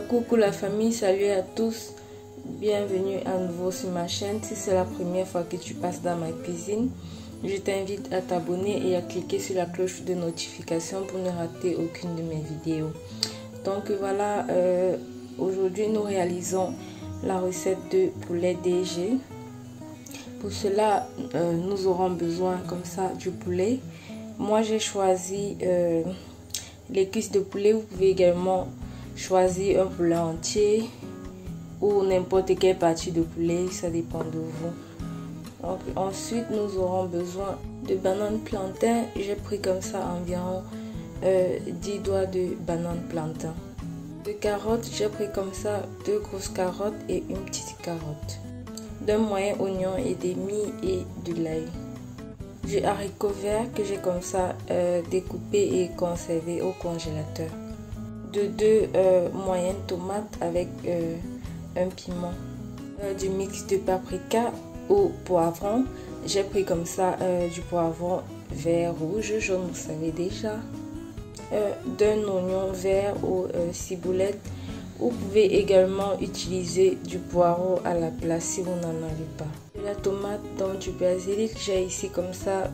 Coucou la famille, salut à tous, bienvenue à nouveau sur ma chaîne. Si c'est la première fois que tu passes dans ma cuisine, je t'invite à t'abonner et à cliquer sur la cloche de notification pour ne rater aucune de mes vidéos. Donc voilà, aujourd'hui nous réalisons la recette de poulet DG. Pour cela, nous aurons besoin comme ça du poulet. Moi j'ai choisi les cuisses de poulet. Vous pouvez également choisir un poulet entier ou n'importe quelle partie de poulet, ça dépend de vous. Donc, ensuite nous aurons besoin de bananes plantain. J'ai pris comme ça environ 10 doigts de bananes plantain. De carottes, j'ai pris comme ça 2 grosses carottes et une petite carotte. D'un moyen oignon et demi et de l'ail. Du haricot vert que j'ai comme ça découpé et conservé au congélateur. De 2 moyennes tomates avec un piment. Du mix de paprika au poivron. J'ai pris comme ça du poivron vert, rouge, jaune, vous savez déjà. D'un oignon vert aux ciboulettes. Vous pouvez également utiliser du poireau à la place si vous n'en avez pas. De la tomate, dans du basilic, j'ai ici comme ça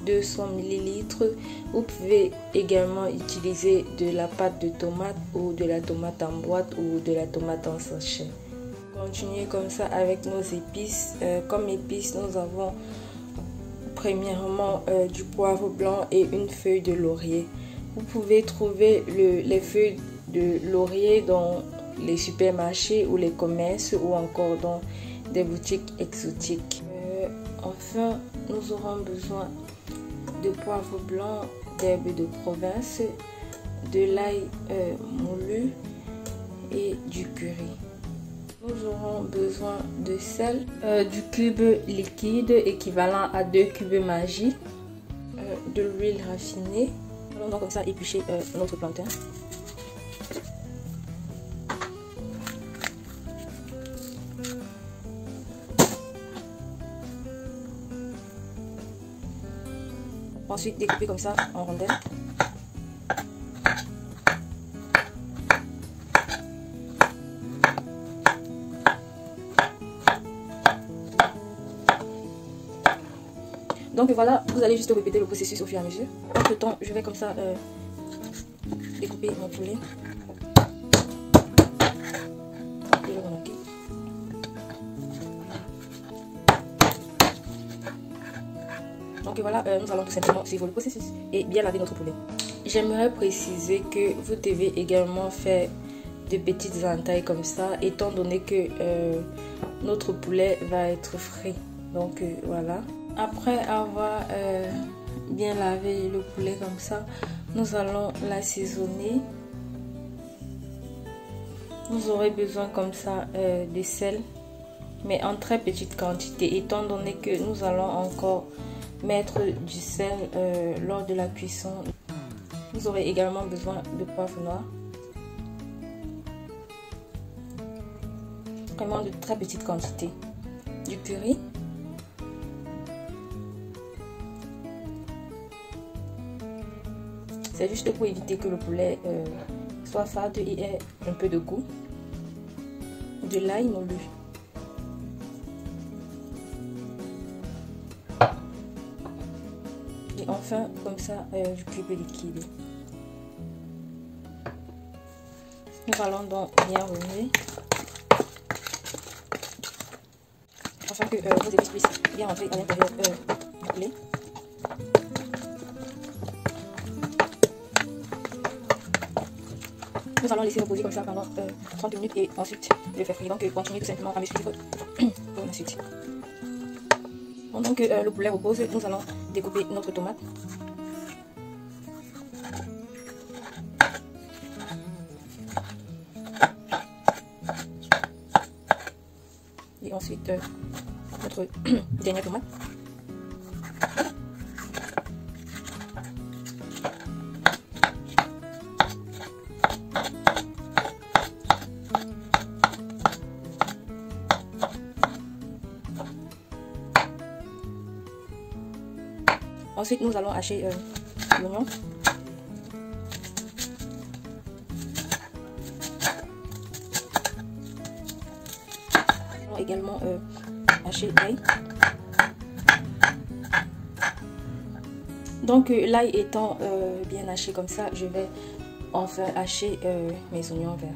200 ml. Vous pouvez également utiliser de la pâte de tomate ou de la tomate en boîte ou de la tomate en sachet. Continuez comme ça avec nos épices. Comme épices, nous avons premièrement du poivre blanc et une feuille de laurier. Vous pouvez trouver les feuilles de laurier dans les supermarchés ou les commerces ou encore dans des boutiques exotiques. Enfin, nous aurons besoin de poivre blanc, d'herbes de province, de l'ail moulu et du curry. Nous aurons besoin de sel, du cube liquide équivalent à 2 cubes Maggi, de l'huile raffinée. Allons donc comme ça éplucher notre plantain. Ensuite découper comme ça en rondelles. Donc voilà, vous allez juste répéter le processus au fur et à mesure. Entre temps, je vais comme ça découper mon poulet. Donc voilà, nous allons tout simplement suivre le processus et bien laver notre poulet. J'aimerais préciser que vous devez également faire de petites entailles comme ça, étant donné que notre poulet va être frit. Donc voilà. Après avoir bien lavé le poulet comme ça, nous allons l'assaisonner. Vous aurez besoin comme ça de sel, mais en très petite quantité, étant donné que nous allons encore mettre du sel lors de la cuisson. Vous aurez également besoin de poivre noir. Vraiment de très petite quantité. Du curry. C'est juste pour éviter que le poulet soit fade et ait un peu de goût. De l'ail moulu. Et enfin, comme ça, du cube liquide. Nous allons donc bien remuer. Afin que vos épices puissent bien rentrer à l'intérieur du poulet. Nous allons laisser reposer comme ça pendant 30 minutes et ensuite le faire frire. Donc continuez tout simplement à me suivre pour la suite. Pendant que le poulet repose, nous allons découper notre tomate. Et ensuite notre dernière tomate. Ensuite, nous allons hacher l'oignon. également hacher l'ail. Donc l'ail étant bien haché comme ça, je vais enfin hacher mes oignons verts.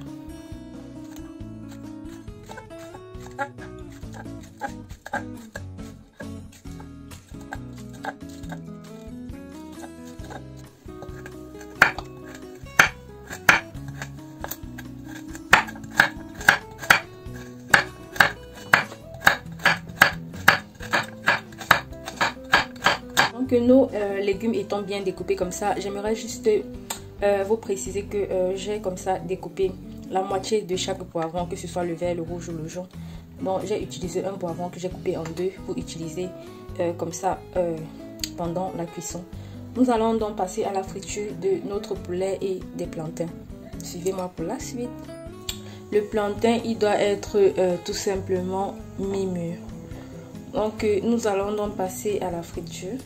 Donc nos légumes étant bien découpés comme ça, j'aimerais juste vous préciser que j'ai comme ça découpé la moitié de chaque poivron, que ce soit le vert, le rouge ou le jaune. Donc j'ai utilisé un poivron que j'ai coupé en deux pour utiliser comme ça pendant la cuisson. Nous allons donc passer à la friture de notre poulet et des plantains. Suivez-moi pour la suite. Le plantain, il doit être tout simplement mi-mûr. Donc nous allons donc passer à la friture.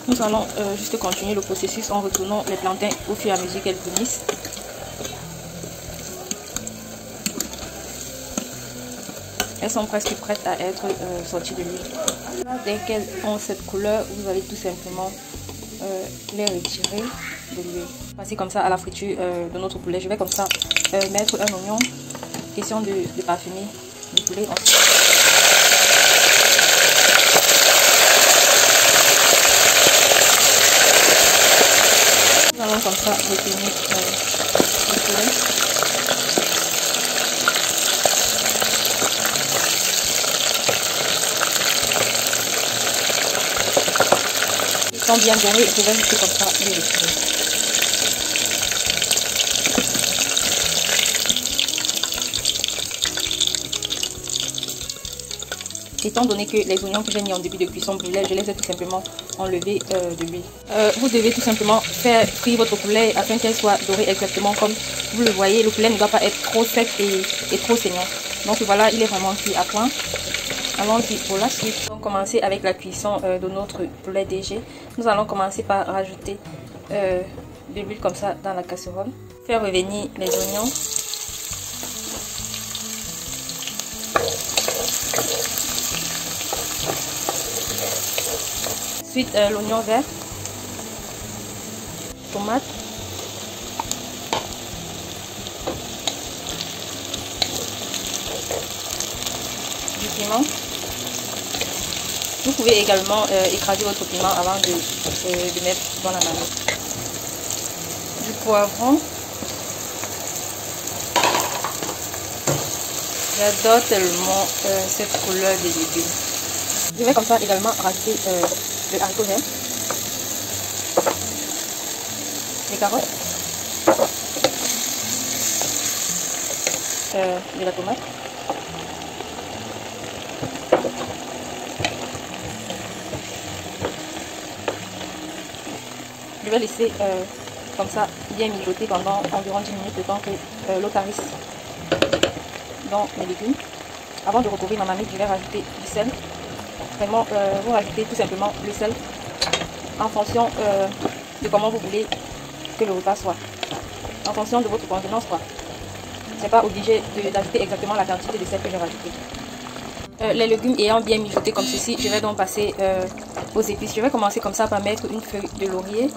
Nous allons juste continuer le processus en retournant les plantains au fur et à mesure qu'elles brunissent. Elles sont presque prêtes à être sorties de l'huile. Dès qu'elles ont cette couleur, vous allez tout simplement les retirer de l'huile. Passer comme ça à la friture de notre poulet. Je vais comme ça mettre un oignon. Question de parfumer le poulet. Nous allons comme ça retourner le poulet. Ils sont bien dorés, je vais juste comme ça les retirer. Étant donné que les oignons que j'ai mis en début de cuisson brûlaient, je les ai tout simplement enlevés de l'huile. Vous devez tout simplement faire frire votre poulet afin qu'elle soit dorée exactement comme vous le voyez. Le poulet ne doit pas être trop sec et trop saignant. Donc voilà, il est vraiment cuit à point. Allons-y pour la suite. On va commencer avec la cuisson de notre poulet DG. Nous allons commencer par rajouter de l'huile comme ça dans la casserole. Faire revenir les oignons. Ensuite, l'oignon vert, tomate, du piment. Vous pouvez également écraser votre piment avant de mettre dans la marmite. Du poivron. J'adore tellement cette couleur des légumes. Je vais comme ça également rajouter le haricot vert, les carottes, de la tomate, je vais laisser comme ça bien mijoter pendant environ 10 minutes le temps que l'eau tarisse dans les légumes. Avant de recouvrir ma marmite, je vais rajouter du sel. Vraiment, vous rajoutez tout simplement le sel en fonction de comment vous voulez que le repas soit, en fonction de votre contenance quoi. C'est pas obligé d'ajouter exactement la quantité de sel que j'ai rajouté. Les légumes ayant bien mijoté comme ceci, je vais donc passer aux épices. Je vais commencer comme ça par mettre une feuille de laurier,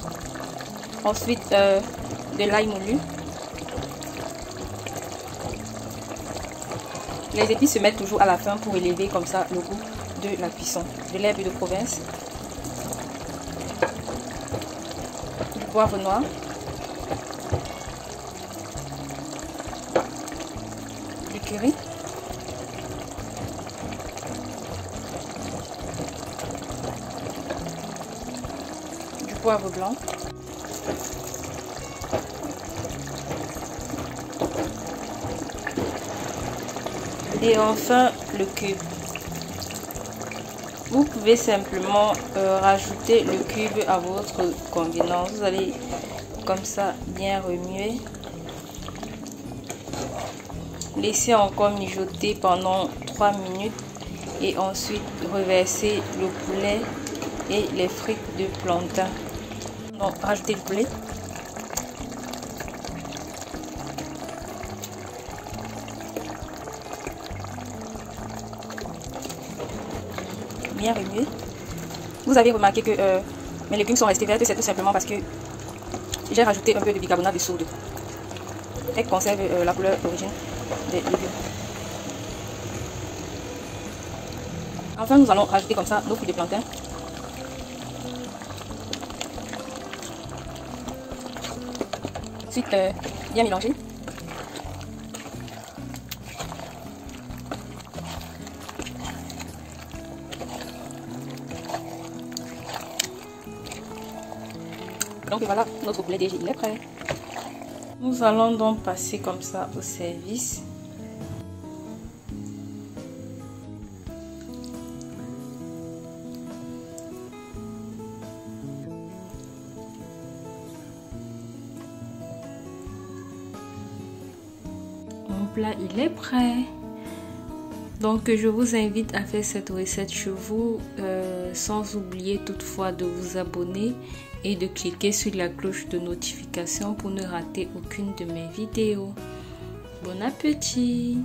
ensuite de l'ail moulu. Les épices se mettent toujours à la fin pour élever comme ça le goût de la cuisson. De l'herbe de province, du poivre noir, du curry, du poivre blanc, et enfin le cube. Vous pouvez simplement rajouter le cube à votre convenance. Vous allez comme ça bien remuer. Laissez encore mijoter pendant 3 minutes et ensuite reverser le poulet et les frites de plantain. Donc rajoutez le poulet. bien remuer. Vous avez remarqué que mes légumes sont restés verts, c'est tout simplement parce que j'ai rajouté un peu de bicarbonate de soude. Elle conserve la couleur d'origine des légumes. Enfin, nous allons rajouter comme ça nos feuilles de plantain. Ensuite, bien mélanger. Donc voilà, notre poulet DG, il est prêt. Nous allons donc passer comme ça au service. Mon plat, il est prêt. Donc je vous invite à faire cette recette chez vous, sans oublier toutefois de vous abonner et de cliquer sur la cloche de notification pour ne rater aucune de mes vidéos. Bon appétit!